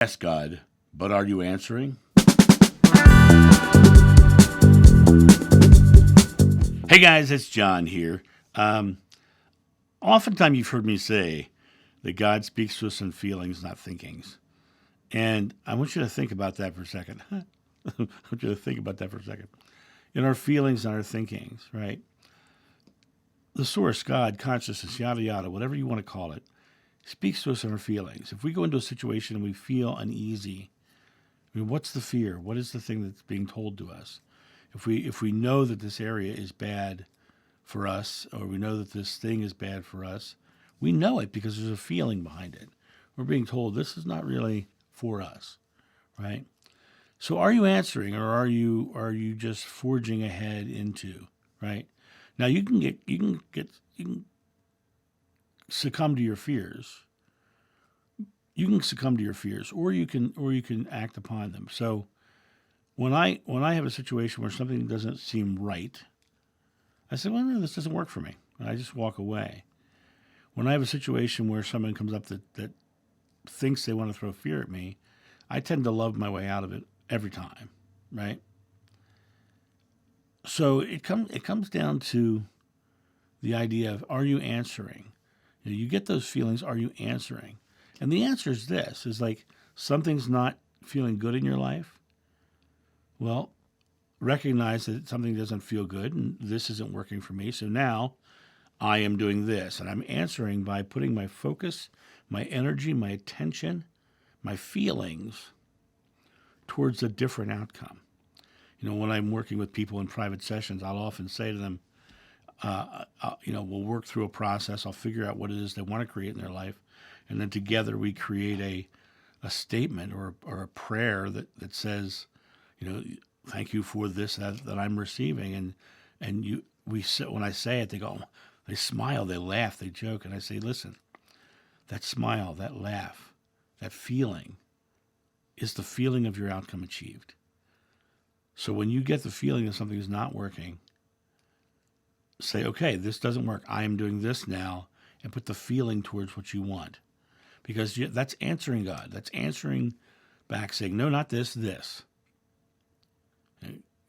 Ask God, but are you answering? Hey guys, it's John here. Oftentimes you've heard me say that God speaks to us in feelings, not thinkings. And I want you to think about that for a second. I want you to think about that for a second. In our feelings and our thinkings, right? The source, God, consciousness, yada, yada, whatever you want to call it, speaks to us in our feelings. If we go into a situation and we feel uneasy, I mean, what's the fear? What is the thing that's being told to us? If we know that this area is bad for us, or we know that this thing is bad for us, we know it because there's a feeling behind it. We're being told this is not really for us, right? So are you answering, or are you just forging ahead into, right? Now you can succumb to your fears. You can succumb to your fears, or you can act upon them. So when I have a situation where something doesn't seem right, I say, well, no, this doesn't work for me, and I just walk away. When I have a situation where someone comes up that thinks they want to throw fear at me, I tend to love my way out of it every time, right? So it comes down to the idea of, are you answering? You get those feelings, are you answering? And the answer is this, is like something's not feeling good in your life. Well, recognize that something doesn't feel good and this isn't working for me. So now I am doing this, and I'm answering by putting my focus, my energy, my attention, my feelings towards a different outcome. When I'm working with people in private sessions, I'll often say to them, we'll work through a process. I'll figure out what it is they want to create in their life. And then together we create a statement or a prayer that says, thank you for this that I'm receiving. When I say it, they smile, they laugh, they joke. And I say, listen, that smile, that laugh, that feeling is the feeling of your outcome achieved. So when you get the feeling that something is not working, say, okay, this doesn't work. I am doing this now, and put the feeling towards what you want. Because that's answering God. That's answering back, saying, no, not this, this.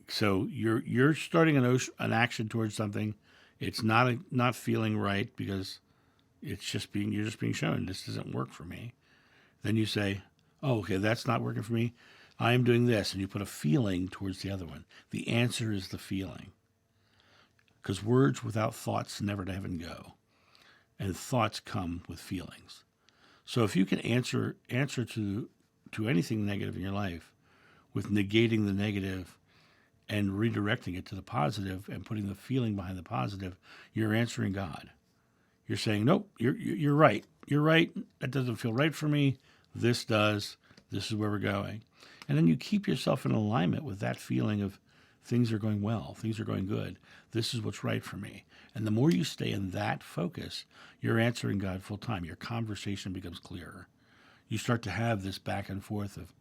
So you're starting an action towards something. It's not feeling right because you're just being shown this doesn't work for me. Then you say, oh, okay, that's not working for me. I am doing this, and you put a feeling towards the other one. The answer is the feeling. Because words without thoughts never to heaven go. And thoughts come with feelings. So if you can answer to anything negative in your life with negating the negative and redirecting it to the positive and putting the feeling behind the positive, you're answering God. You're saying, nope, you're right. You're right. That doesn't feel right for me. This does. This is where we're going. And then you keep yourself in alignment with that feeling of things are going well. Things are going good. This is what's right for me. And the more you stay in that focus, you're answering God full time. Your conversation becomes clearer. You start to have this back and forth of,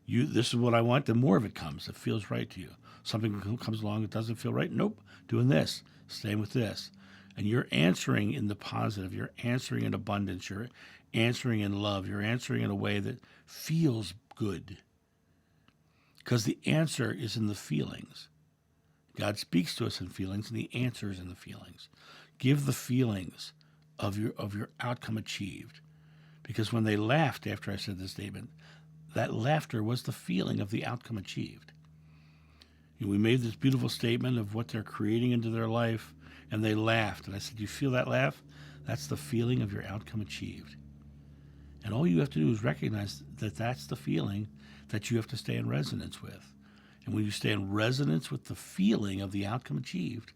this is what I want. The more of it comes, it feels right to you. Something comes along that doesn't feel right. Nope, doing this, staying with this. And you're answering in the positive. You're answering in abundance. You're answering in love. You're answering in a way that feels good. Because the answer is in the feelings. God speaks to us in feelings, and the answer is in the feelings. Give the feelings of your outcome achieved. Because when they laughed after I said this statement, that laughter was the feeling of the outcome achieved. We made this beautiful statement of what they're creating into their life, and they laughed. And I said, you feel that laugh? That's the feeling of your outcome achieved. And all you have to do is recognize that that's the feeling that you have to stay in resonance with. And when you stay in resonance with the feeling of the outcome achieved,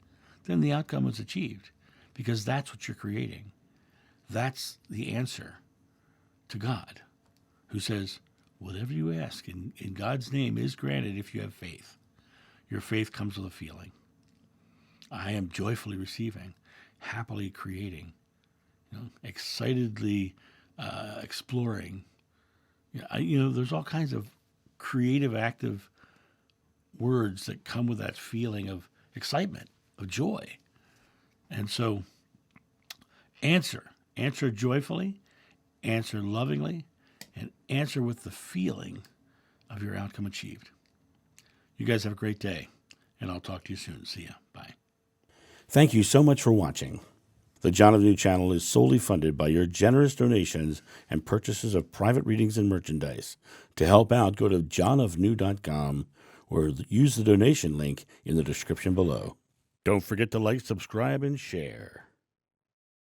then the outcome is achieved, because that's what you're creating. That's the answer to God, who says, whatever you ask in God's name is granted if you have faith. Your faith comes with a feeling. I am joyfully receiving, happily creating, excitedly exploring. There's all kinds of creative, active words that come with that feeling of excitement, of joy. And so answer joyfully, answer lovingly, and answer with the feeling of your outcome achieved. You guys have a great day, and I'll talk to you soon. See ya. Bye. Thank you so much for watching. The John of New channel is solely funded by your generous donations and purchases of private readings and merchandise. To help out, go to johnofnew.com or use the donation link in the description below. Don't forget to like, subscribe, and share.